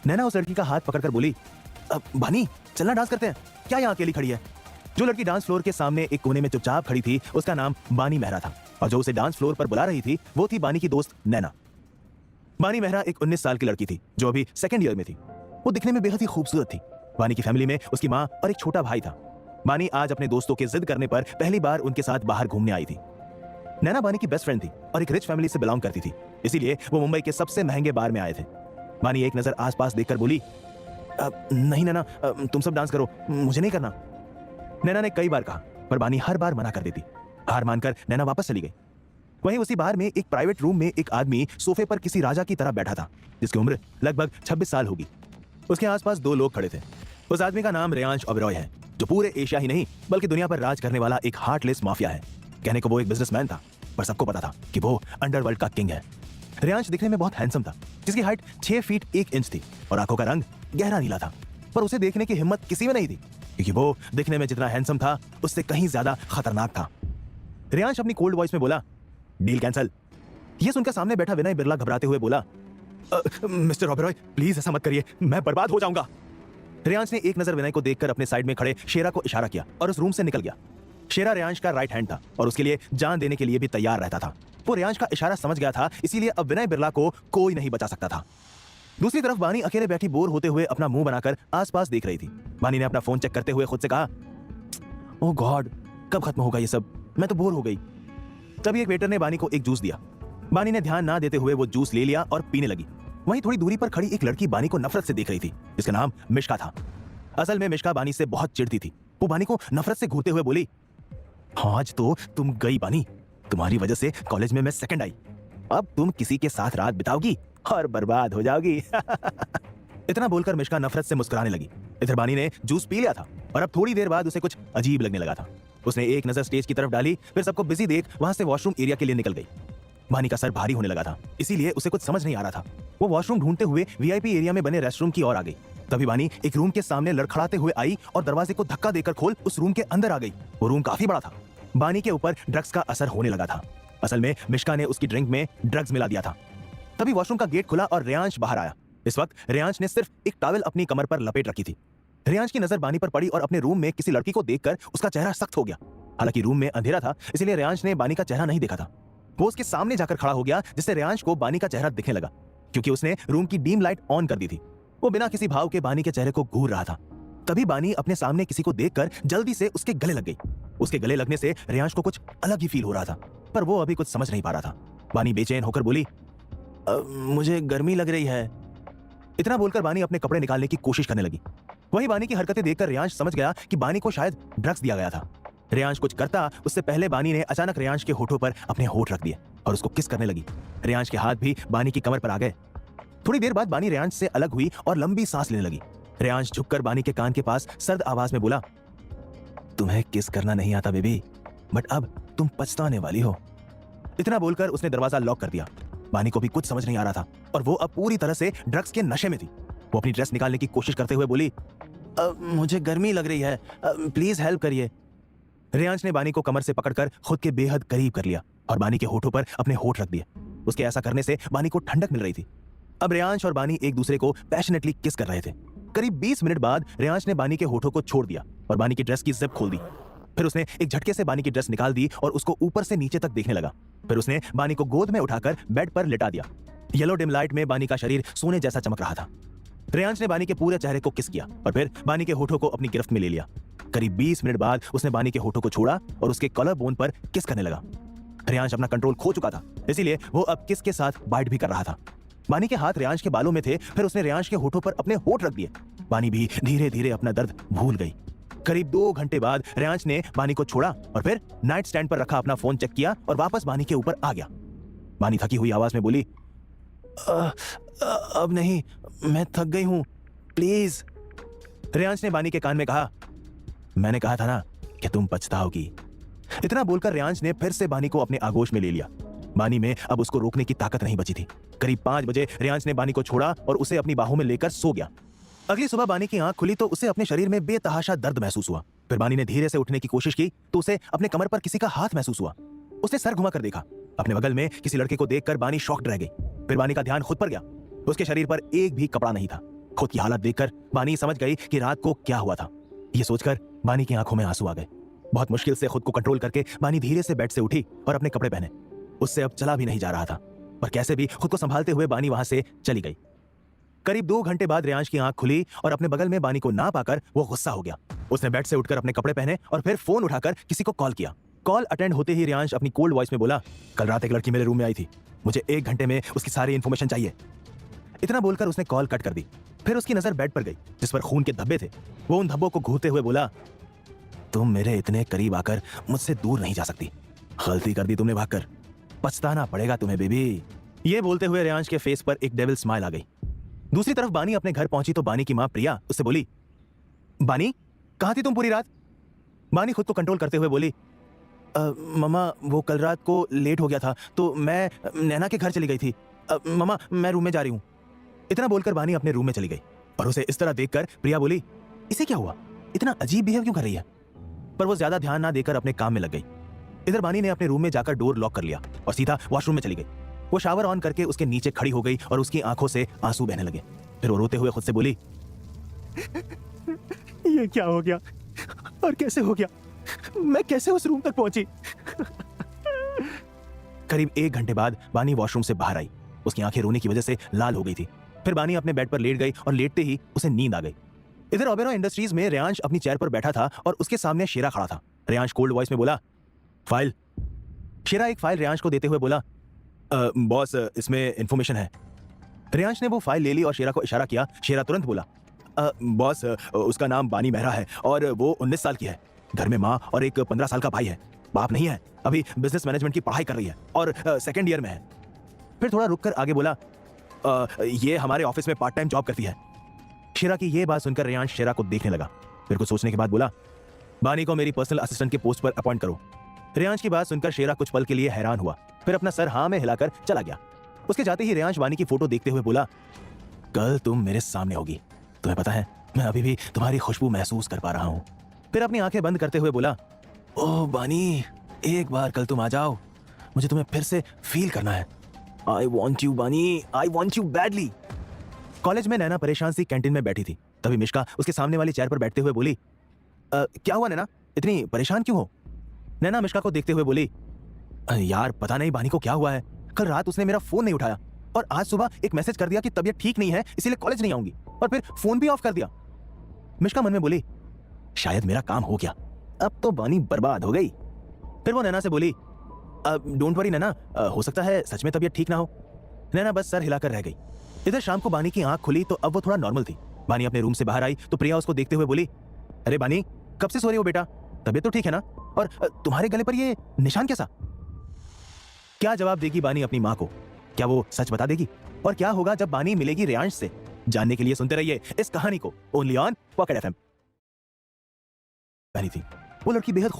नैना उस लड़की का हाथ पकड़कर बोली, बानी चलना डांस करते हैं, क्या यहाँ अकेली खड़ी है? जो लड़की डांस फ्लोर के सामने एक कोने में चुपचाप खड़ी थी उसका नाम बानी मेहरा था और जो उसे डांस फ्लोर पर बुला रही थी वो थी बानी की दोस्त नैना। बानी मेहरा एक 19 साल की लड़की थी जो अभी सेकंड ईयर में थी। वो दिखने में बेहद ही खूबसूरत थी। बानी की फैमिली में उसकी माँ और एक छोटा भाई था। बानी आज अपने दोस्तों के जिद करने पर पहली बार उनके साथ बाहर घूमने आई थी। नैना बानी की बेस्ट फ्रेंड थी और एक रिच फैमिली से बिलोंग करती थी, इसीलिए वो मुंबई के सबसे महंगे बार में आए थे। बानी एक नजर आसपास देखकर बोली, नहीं नैना, तुम सब डांस करो, मुझे नहीं करना। नैना ने कई बार कहा पर बानी हर बार मना कर देती। हार मानकर नैना वापस चली गई। वहीं उसी बार में एक प्राइवेट रूम में एक आदमी सोफे पर किसी राजा की तरह बैठा था जिसकी उम्र लगभग 26 साल होगी। उसके आसपास दो लोग खड़े थे। उस आदमी का नाम रेयांश ओबेरॉय है जो पूरे एशिया ही नहीं बल्कि दुनिया पर राज करने वाला एक हार्टलेस माफिया है। कहने को वो एक बिजनेसमैन था पर सबको पता था कि वो अंडरवर्ल्ड का किंग है। रेयांश दिखने में बहुत हैंडसम था जिसकी हाइट 6 फीट 1 इंच थी और आंखों का रंग गहरा नीला था, पर उसे देखने की हिम्मत किसी में नहीं थी क्योंकि वो दिखने में जितना हैंडसम था उससे कहीं ज्यादा खतरनाक था। रेयांश अपनी कोल्ड वॉइस में बोला, डील कैंसल। यह सुनकर सामने बैठा विनय बिरला घबराते हुए बोला, मिस्टर ओबेरॉय प्लीज ऐसा मत करिए, मैं बर्बाद हो जाऊंगा। रेयांश ने एक नजर विनय को देखकर अपने साइड में खड़े शेरा को इशारा किया और उस रूम से निकल गया। शेरा रेयांश का राइट हैंड था और उसके लिए जान देने के लिए भी तैयार रहता था। वो रेयांश का इशारा समझ गया था, इसीलिए अब विनय बिरला को कोई नहीं बचा सकता था। दूसरी तरफ बानी अकेले बैठी बोर होते हुए अपना मुंह बनाकर आसपास देख रही थी। बानी ने अपना फोन चेक करते हुए खुद से कहा, ओह गॉड कब खत्म होगा ये सब, मैं तो बोर हो गई। तभी एक वेटर ने बानी को एक जूस दिया। बानी ने ध्यान ना देते हुए वो जूस ले लिया और पीने लगी। वहीं थोड़ी दूरी पर खड़ी एक लड़की बानी को नफरत से देख रही थी जिसका नाम मिश्का था। असल में मिश्का बानी से बहुत चिढ़ती थी। वो बानी को नफरत से घूरते हुए बोली, आज तो तुम गई बानी, तुम्हारी वजह से कॉलेज में मैं सेकंड आई, अब तुम किसी के साथ रात बिताओगी और बर्बाद हो जाओगी। इतना बोलकर मिश्का नफरत से मुस्कुराने लगी। इधर बानी ने जूस पी लिया था और अब थोड़ी देर बाद उसे कुछ अजीब लगने लगा था। उसने एक नजर स्टेज की तरफ डाली, फिर सबको बिजी देख वहां से वॉशरूम एरिया के लिए निकल गई। बानी का सर भारी होने लगा था, इसीलिए उसे कुछ समझ नहीं आ रहा था। वो वॉशरूम ढूंढते हुए वीआईपी एरिया में बने रेस्टरूम की ओर आ गई। तभी बानी एक रूम के सामने लड़खड़ाते हुए आई और दरवाजे को धक्का देकर खोल उस रूम के अंदर आ गई। वो रूम काफी बड़ा था। बानी के ऊपर ड्रग्स का असर होने लगा था। असल में मिश्का ने उसकी ड्रिंक में ड्रग्स मिला दिया था। तभी वॉशरूम का गेट खुला और रेयांश बाहर आया। इस वक्त रेयांश ने सिर्फ एक टॉवेल अपनी कमर पर लपेट रखी थी। रेयांश की नजर बानी पर पड़ी और अपने रूम में किसी लड़की को देखकर उसका चेहरा सख्त हो गया। हालांकि रूम में अंधेरा था इसलिए रेयांश ने बानी का चेहरा नहीं देखा था। वो उसके सामने जाकर खड़ा हो गया जिससे रेयांश को बानी का चेहरा दिखने लगा क्योंकि उसने रूम की डीम लाइट ऑन कर दी थी। वो बिना किसी भाव के बानी के चेहरे को घूर रहा था। तभी बानी अपने सामने किसी को देखकर जल्दी से उसके गले लग गई। उसके गले लगने से रेयांश को कुछ अलग ही फील हो रहा था, पर वो अभी कुछ समझ नहीं पा रहा था। बानी बेचैन होकर बोली, मुझे गर्मी लग रही है। इतना बोलकर बानी अपने कपड़े निकालने की कोशिश करने लगी। वही बानी की हरकतें देखकर रेयांश समझ गया कि बानी को शायद ड्रग्स दिया गया था। रेयांश कुछ करता उससे पहले बानी ने अचानक रेयांश के होठों पर अपने होठ रख दिए और उसको किस करने लगी। रेयांश के हाथ भी बानी की कमर पर आ गए। थोड़ी देर बाद बानी रेयांश से अलग हुई और लंबी सांस लेने लगी। रेयांश झुककर बानी के कान के पास सर्द आवाज में बोला, तुम्हें किस करना नहीं आता बेबी, बट अब तुम पछताने वाली हो। इतना बोलकर उसने दरवाजा लॉक कर दिया। बानी को भी कुछ समझ नहीं आ रहा था और वो अब पूरी तरह से ड्रग्स के नशे में थी। वो अपनी ड्रेस निकालने की कोशिश करते हुए बोली, मुझे गर्मी लग रही है, प्लीज हेल्प करिए। रेयांश ने बानी को कमर से पकड़कर खुद के बेहद करीब कर लिया और बानी के होठों पर अपने होठ रख दिए। उसके ऐसा करने से बानी को ठंडक मिल रही थी। अब रेयांश और बानी एक दूसरे को पैशनेटली किस कर रहे थे। करीब 20 मिनट बाद रेयांश ने बानी के होठों को छोड़ दिया और बानी की ड्रेस की जिप खोल दी। फिर उसने एक झटके से बानी की ड्रेस निकाल दी और उसको ऊपर से नीचे तक देखने लगा। फिर उसने बानी को गोद में उठाकर बेड पर लिटा दिया। येलो डिम लाइट में बानी का शरीर सोने जैसा चमक रहा था। रेयांश ने बानी के पूरे चेहरे को किस किया और फिर बानी के होठों को अपनी गिरफ्त में ले लिया। करीब 20 मिनट बाद उसने बानी के होठों को छोड़ा और उसके कॉलर बोन पर किस करने लगा। रेयांश अपना कंट्रोल खो चुका था, इसीलिए वो अब किस के साथ बाइट भी कर रहा था। बानी के हाथ रेयांश के बालों में थे, फिर उसने रेयांश के होठों पर अपने होठ रख दिए। बानी भी धीरे धीरे अपना दर्द भूल गई। करीब 2 घंटे बाद रेयांश ने बानी को छोड़ा और फिर नाइट स्टैंड पर रखा अपना फोन चेक किया और वापस बानी के ऊपर आ गया। बानी थकी हुई आवाज में बोली, अब नहीं, मैं थक गई हूं, प्लीज। रेयांश ने बानी के कान में कहा, मैंने कहा था ना कि तुम पछताओगी। इतना बोलकर रेयांश ने फिर से बानी को अपने आगोश में ले लिया। बानी में अब उसको रोकने की ताकत नहीं बची थी। करीब 5 बजे रेयांश ने बानी को छोड़ा और उसे अपनी बाहों में लेकर सो गया। अगली सुबह बानी की आंख खुली तो उसे अपने शरीर में बेतहाशा दर्द महसूस हुआ। फिर बानी ने धीरे से उठने की कोशिश की तो उसे अपने कमर पर किसी का हाथ महसूस हुआ। उसने सर घुमाकर देखा। अपने बगल में किसी लड़के को देखकर बानी शॉक्ड रह गई। फिर बानी का ध्यान खुद पर गया। उसके शरीर पर एक भी कपड़ा नहीं था। खुद की हालत देखकर बानी समझ गई कि रात को क्या हुआ था। ये सोचकर बानी की आंखों में आंसू आ गए। बहुत मुश्किल से खुद को कंट्रोल करके बानी धीरे से बेड से उठी और अपने कपड़े पहने। उससे अब चला भी नहीं जा रहा था, पर कैसे भी खुद को संभालते हुए बानी वहां से चली गई। करीब 2 घंटे बाद रेयांश की आंख खुली और अपने बगल में बानी को ना पाकर वो गुस्सा हो गया। उसने बेड से उठकर अपने कपड़े पहने और फिर फोन उठाकर किसी को कॉल किया। कॉल अटेंड होते ही रेयांश अपनी कोल्ड वॉइस में बोला, कल रात एक लड़की मेरे रूम में आई थी, मुझे 1 घंटे में उसकी सारी इन्फॉर्मेशन चाहिए। इतना बोलकर उसने कॉल कट कर दी। फिर उसकी नजर बेड पर गई जिस पर खून के धब्बे थे। वो उन धब्बों को घूरते हुए बोला, तुम मेरे इतने करीब आकर मुझसे दूर नहीं जा सकती। गलती कर दी तुमने भागकर, पछताना पड़ेगा तुम्हें बेबी। ये बोलते हुए रेयांश के फेस पर एक डेविल स्माइल आ गई। दूसरी तरफ बानी अपने घर पहुंची तो बानी की मां प्रिया उससे बोली, बानी कहां थी तुम पूरी रात? बानी खुद को कंट्रोल करते हुए बोली, मम्मा वो कल रात को लेट हो गया था तो मैं नैना के घर चली गई थी। मम्मा मैं रूम में जा रही हूँ। इतना बोलकर बानी अपने रूम में चली गई और उसे इस तरह देखकर प्रिया बोली, इसे क्या हुआ, इतना अजीब बिहेव क्यों कर रही है? पर वो ज्यादा ध्यान ना देकर अपने काम में लग गई। इधर बानी ने अपने रूम में जाकर डोर लॉक कर लिया और सीधा वॉशरूम में चली गई। वो शावर ऑन करके उसके नीचे खड़ी हो गई और उसकी आंखों से आंसू बहने लगे। फिर वो रोते हुए खुद से बोली, ये क्या हो गया और कैसे हो गया? मैं कैसे उस रूम तक पहुंची? करीब 1 घंटे बाद बानी वॉशरूम से बाहर आई। उसकी आंखें रोने की वजह से लाल हो गई थी। फिर बानी अपने बेड पर लेट गई और लेटते ही उसे नींद आ गई। इधर ओबेरॉय इंडस्ट्रीज में रेयांश अपनी चेयर पर बैठा था और उसके सामने शेरा खड़ा था। रेयांश कोल्ड वॉइस में बोला, फाइल। शेरा एक फाइल रेयांश को देते हुए बोला, बॉस इसमें इंफॉर्मेशन है। रेयांश ने वो फाइल ले ली और शेरा को इशारा किया। शेरा तुरंत बोला, बॉस उसका नाम बानी मेहरा है और वो 19 साल की है। घर में माँ और एक 15 साल का भाई है। बाप नहीं है, अभी बिजनेस मैनेजमेंट की पढ़ाई कर रही है और सेकेंड ईयर में है। फिर थोड़ा रुककर आगे बोला, ये हमारे ऑफिस में पार्ट टाइम जॉब करती है। शेरा की ये बात सुनकर रेयांश शेरा को देखने लगा। फिर कुछ सोचने के बाद बोला, बानी को मेरी पर्सनल असिस्टेंट के पोस्ट पर अपॉइंट करो। रेयांश की बात सुनकर शेरा कुछ पल के लिए हैरान हुआ, फिर अपना सर हाँ में हिलाकर चला गया। उसके जाते ही रेयांश बानी की फोटो देखते हुए बोला, कल तुम मेरे सामने होगी। तुम्हें पता है मैं अभी भी तुम्हारी खुशबू महसूस कर पा रहा हूँ। फिर अपनी आंखें बंद करते हुए बोला, ओह बानी, एक बार कल तुम आ जाओ, मुझे तुम्हें फिर से फील करना है। आई वॉन्ट यू बानी, I want you badly. College में नैना परेशान सी कैंटीन में बैठी थी। तभी मिश्का उसके सामने वाली चेयर पर बैठते हुए बोली, क्या हुआ नैना, इतनी परेशान क्यों हो? नैना मिश्का को देखते हुए बोली, यार पता नहीं बानी को क्या हुआ है। कल रात उसने मेरा फोन नहीं उठाया और आज सुबह एक मैसेज कर दिया कि तबीयत ठीक नहीं है इसीलिए कॉलेज नहीं आऊंगी, और फिर फोन भी ऑफ कर दिया। मिश्का मन में बोली, शायद मेरा काम हो गया, अब तो बानी बर्बाद हो गई। फिर वो नैना से बोली, डोंट वरी नैना, हो सकता है सच में तबीयत ठीक ना हो। नैना बस सर हिलाकर रह गई। इधर शाम को बानी की आंख खुली तो अब वो थोड़ा नॉर्मल थी। बानी अपने रूम से बाहर आई तो प्रिया उसको देखते हुए बोली, अरे बानी कब से सो रही हो बेटा, तबीयत तो ठीक है ना? और तुम्हारे गले पर ये निशान कैसा? क्या जवाब देगी बानी अपनी मां को? क्या वो सच बता देगी? और क्या होगा जब बानी मिलेगी रेयांश से? जानने के लिए सुनते रहिए इस कहानी को ओनली ऑन पॉकेट एफएम। थी वो लड़की बेहद